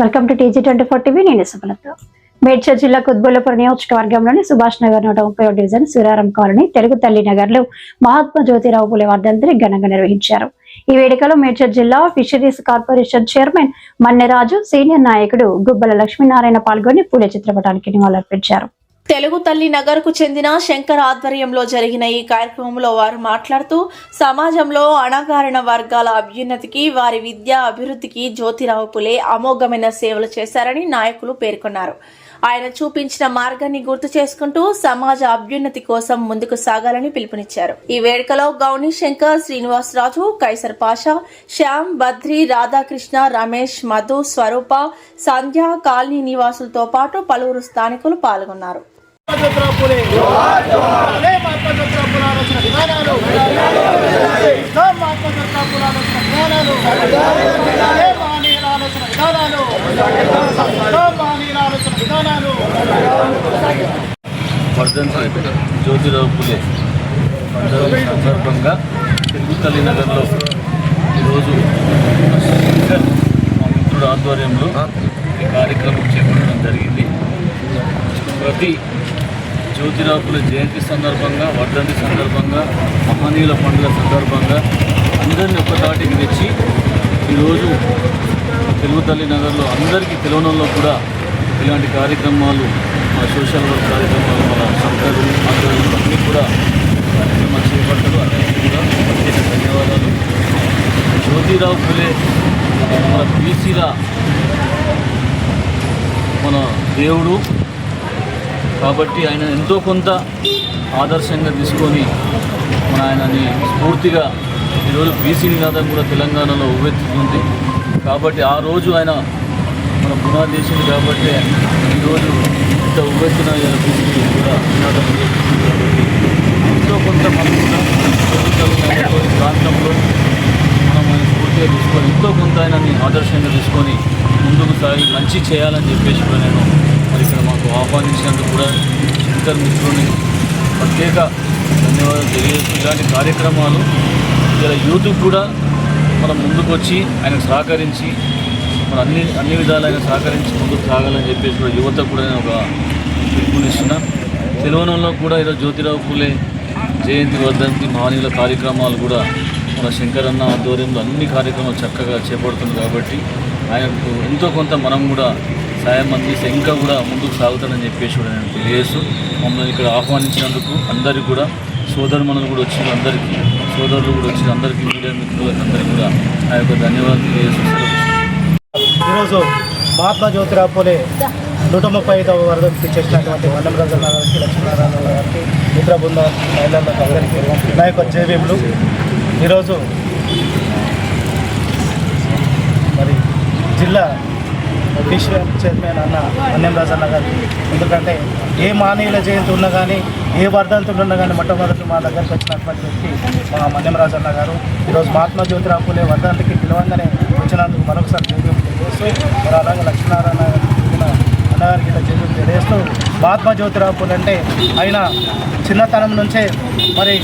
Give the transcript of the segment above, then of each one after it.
Welcome to TG24 TV. నేను సుమలత. మేడ్చల్ జిల్లా కుత్బుల్లాపూర్ నియోజకవర్గంలోని సుభాష్ నగర్ 130 డివిజన్ సూరారం కాలనీ తెలుగు తల్లి నగర్ లో మహాత్మా జ్యోతిరావు పులే వర్ధంతిని ఘనంగా నిర్వహించారు. ఈ వేడుకలో మేడ్చల్ జిల్లా ఫిషరీస్ కార్పొరేషన్ చైర్మన్ మన్నెరాజు, సీనియర్ నాయకుడు గుబ్బల లక్ష్మీనారాయణ పాల్గొని పులే చిత్రపటానికి నివాళులర్పించారు. తెలుగు తల్లి నగర్ కు చెందిన శంకర్ ఆధ్వర్యంలో జరిగిన ఈ కార్యక్రమంలో వారు మాట్లాడుతూ సమాజంలో అణగారిన వర్గాల అభ్యున్నతికి, వారి విద్యా అభివృద్ధికి జ్యోతిరావు పులే అమోఘమైన సేవలు చేశారని నాయకులు పేర్కొన్నారు. ఆయన చూపించిన మార్గాన్ని గుర్తు చేసుకుంటూ సమాజ అభ్యున్నతి కోసం ముందుకు సాగాలని పిలుపునిచ్చారు. ఈ వేడుకలో గౌని శంకర్, శ్రీనివాసరాజు, కైసర్ పాషా, శ్యామ్, బద్రి, రాధాకృష్ణ, రమేష్, మధు, స్వరూప, సంధ్య, కాలనీ నివాసులతో పాటు పలువురు స్థానికులు పాల్గొన్నారు. వర్ధంతి జ్యోతిరావు పులే సందర్భంగా తెలుగు తల్లి నగర్లో ఈరోజు శంకర్ మా మిత్రుడు ఆధ్వర్యంలో ఈ కార్యక్రమం చేపట్టడం జరిగింది. ప్రతి జ్యోతిరావు పులే జయంతి సందర్భంగా, వర్ధంతి సందర్భంగా, మహనీయుల పండుగ సందర్భంగా అందరినీ ఒక్కతాటికి తెచ్చి ఈరోజు తెలుగు తల్లి నగర్లో అందరికీ తెలవనంలో కూడా ఇలాంటి కార్యక్రమాలు, మన సోషల్ వర్క్ కార్యక్రమాలు, మన సంస్థలు ఆధ్వర్యంలో అన్నీ కూడా కార్యక్రమాలు చేపట్టారు. అందరికీ కూడా ప్రత్యేక ధన్యవాదాలు. జ్యోతిరావు పులే మన బీసీల మన దేవుడు కాబట్టి ఆయన ఎంతో కొంత ఆదర్శంగా తీసుకొని మన ఆయనని స్ఫూర్తిగా ఈరోజు బీసీ నినాదం కూడా తెలంగాణలో ఉవ్వెత్తుతుంది. కాబట్టి ఆ రోజు ఆయన మన పునాదేశుడు కాబట్టి ఈరోజు ఇంత ఉవ్వెత్తున బీసీ కూడా నినాదం కాబట్టి ఎంతో కొంత మనం కూడా ప్రాంతంలో మనం ఆయన స్ఫూర్తిగా తీసుకొని ఎంతో కొంత ఆయనని ఆదర్శంగా తీసుకొని ముందుకు సాగి మంచి చేయాలని చెప్పేసి కూడా నేను మరి ఇక్కడ మాకు ఆహ్వానించినందుకు కూడా శంకర్ మిత్రుని ప్రత్యేక ధన్యవాదాలు తెలియజేస్తూ ఇలాంటి కార్యక్రమాలు ఇలా యూత్ కూడా మనం ముందుకు వచ్చి ఆయనకు సహకరించి మన అన్ని విధాలు ఆయన సహకరించి ముందుకు సాగాలని చెప్పేసి కూడా యువత కూడా నేను ఒక పిలుపునిస్తున్నా. తెలంగాణలో కూడా ఈరోజు జ్యోతిరావు పులే జయంతి, వర్ధంతి, మహనీయుల కార్యక్రమాలు కూడా మన శంకర్ అన్న ఆధ్వర్యంలో అన్ని కార్యక్రమాలు చక్కగా చేపడుతుంది. కాబట్టి ఆయనకు ఎంతో కొంత మనం కూడా సాయం అందిస్తే ఇంకా కూడా ముందుకు సాగుతానని చెప్పేసి కూడా నేను తెలియజేస్తూ మమ్మల్ని ఇక్కడ ఆహ్వానించినందుకు అందరికీ కూడా సోదరుమణులు కూడా వచ్చిన అందరికీ, సోదరులు కూడా వచ్చిన అందరికీ, మీడియా మిత్రులకు అందరికీ కూడా ఆ యొక్క ధన్యవాదాలు తెలియజేస్తూ ఈరోజు మహాత్మా జ్యోతిరావు పులే 135వ వర్ధంతి చేసినటువంటి మన్నెరాజు గారికి, లక్ష్మీనారాయణ గారికి, మిత్ర బృంద మహిళలకు అందరికీ నా యొక్క జేబీఎంలు. ఈరోజు మరి జిల్లా ఫిషర్ చైర్మన్ అన్న మన్నెరాజు గారికి, ఎందుకంటే ఏ మానవుల జయంతి ఉన్నా కానీ, ఏ వర్ధంతులు ఉన్నా కానీ మొట్టమొదటి మా దగ్గరికి వచ్చినటువంటి వ్యక్తి మా మన్నెరాజు గారు. ఈరోజు మహాత్మా జ్యోతిరావు పులే వర్ధంతికి పిలవంగానే వచ్చినందుకు మరొకసారి జేబీఎం తెలియజేస్తూ, మరి అలాగే లక్ష్మీనారాయణ అన్నగారికి ఇలా జేబీఎం తెలియజేస్తూ, మహాత్మా జ్యోతిరావు పులే అంటే ఆయన చిన్నతనం నుంచే మరి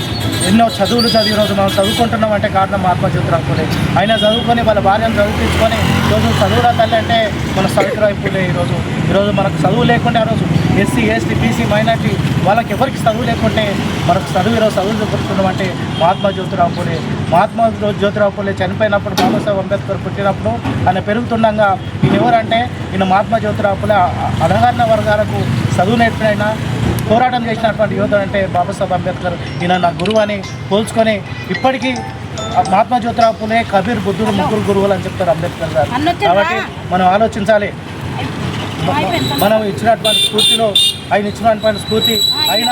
ఎన్నో చదువులు చదివి ఈరోజు మనం చదువుకుంటున్నాం అంటే కారణం మహాత్మా జ్యోతిరావు పులే. ఆయన చదువుకొని వాళ్ళ భార్యను చదివించుకొని ఈరోజు చదువుల తల్లి అంటే మన సావిత్రిబాయి పులే. ఈరోజు మనకు చదువు లేకుంటే ఆ రోజు ఎస్సీ, ఎస్టీ, బీసీ, మైనార్టీ వాళ్ళకి ఎవరికి చదువు లేకుంటే మనకు ఈరోజు చదువు చెప్పుకుంటున్నాం అంటే మహాత్మా జ్యోతిరావు పులే. మహాత్మా జ్యోతిరావు పులే చనిపోయినప్పుడు, బాబాసాహెబ్ అంబేద్కర్ పుట్టినప్పుడు ఆయన పెరుగుతుండగా ఈయన ఎవరంటే ఈయన మహాత్మా జ్యోతిరావు పులే అణగారిన వర్గాలకు చదువు నేర్పినైనా పోరాటం చేసినటువంటి యోధుడు అంటే బాబాసాహెబ్ అంబేద్కర్. ఈయన నా గురువు అని పోల్చుకొని ఇప్పటికీ మహాత్మా జ్యోతిరావు పులే, కబీర్, బుద్ధుడు ముగ్గురు గురువులు అని చెప్తారు అంబేద్కర్ గారు. కాబట్టి మనం ఆలోచించాలి. మనం ఇచ్చినటువంటి స్ఫూర్తిలో ఆయన ఇచ్చినటువంటి స్ఫూర్తి ఆయన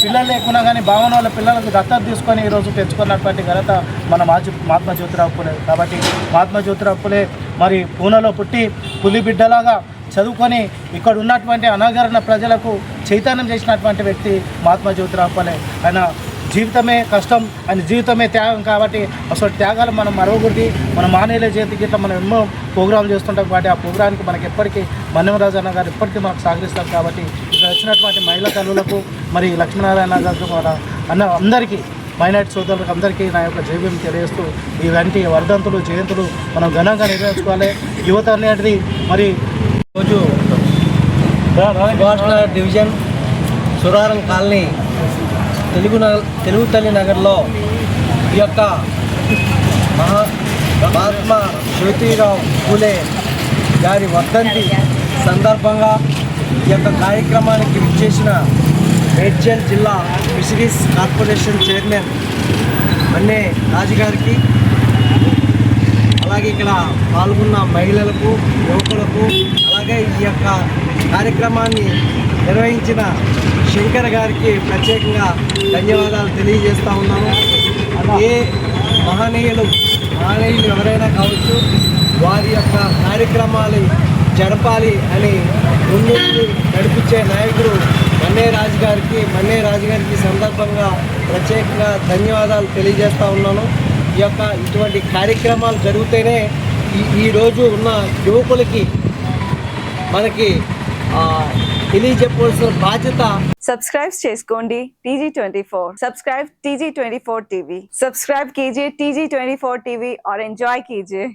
పిల్లలు లేకున్నా కానీ భావన వాళ్ళ పిల్లలకు దత్తత తీసుకొని ఈరోజు పెంచుకున్నటువంటి ఘనత మన మహాత్మా జ్యోతిరావు పులే. కాబట్టి మహాత్మా జ్యోతిరావు పులే మరి పూణేలో పుట్టి పులి బిడ్డలాగా చదువుకొని ఇక్కడ ఉన్నటువంటి అనాగరణ ప్రజలకు చైతన్యం చేసినటువంటి వ్యక్తి మహాత్మా జ్యోతిరావు పులే. ఆయన జీవితమే కష్టం, ఆయన జీవితమే త్యాగం. కాబట్టి అసలు త్యాగాలు మనం మరొకటి మన మానేల జయంతికి ఇట్లా మనం ఎన్నో ప్రోగ్రాంలు చేస్తుంటాం. కాబట్టి ఆ ప్రోగ్రాంకి మనకి ఎప్పటికీ మన్నెరాజు అన్న గారు ఎప్పటికీ మనకు సహకరిస్తారు. కాబట్టి ఇక్కడ వచ్చినటువంటి మహిళా తల్లులకు మరి లక్ష్మీనారాయణ గారు అన్న అందరికీ మైనార్టీ సోదరులకు అందరికీ నా యొక్క జైభీం తెలియజేస్తూ ఇలాంటి వర్ధంతులు జయంతులు మనం ఘనంగా నిర్వహించుకోవాలి. యువత అనేది మరి రోజు సుభాష్ నగర్ డివిజన్ సురారం కాలనీ తెలుగు తల్లి నగర్లో ఈ యొక్క మహాత్మా జ్యోతిరావు పూలే గారి వర్ధంతి సందర్భంగా ఈ యొక్క కార్యక్రమానికి విచ్చేసిన మేడ్చల్ జిల్లా ఫిషరీస్ కార్పొరేషన్ చైర్మన్ అన్నే రాజుగారికి, అలాగే ఇక్కడ పాల్గొన్న మహిళలకు, యువకులకు, అలాగే ఈ యొక్క కార్యక్రమాన్ని నిర్వహించిన శంకర్ గారికి ప్రత్యేకంగా ధన్యవాదాలు తెలియజేస్తూ ఉన్నాను. ఏ మహనీయులు ఎవరైనా కావచ్చు, వారి యొక్క కార్యక్రమాలు జరపాలి అని ముందుకు నడిపించే నాయకుడు మన్నే రాజు గారికి సందర్భంగా ప్రత్యేకంగా ధన్యవాదాలు తెలియజేస్తూ ఉన్నాను. ఈ యొక్క ఇటువంటి కార్యక్రమాలు జరిగితేనే ఈరోజు ఉన్న యువకులకి మనకి తెలియజెప్పవలసిన బాధ్యత. సబ్స్క్రైబ్ చేసుకోండి TG24. Subscribe TG24 TV. Subscribe कीजिए TG24 TV और एंजॉय कीजिए.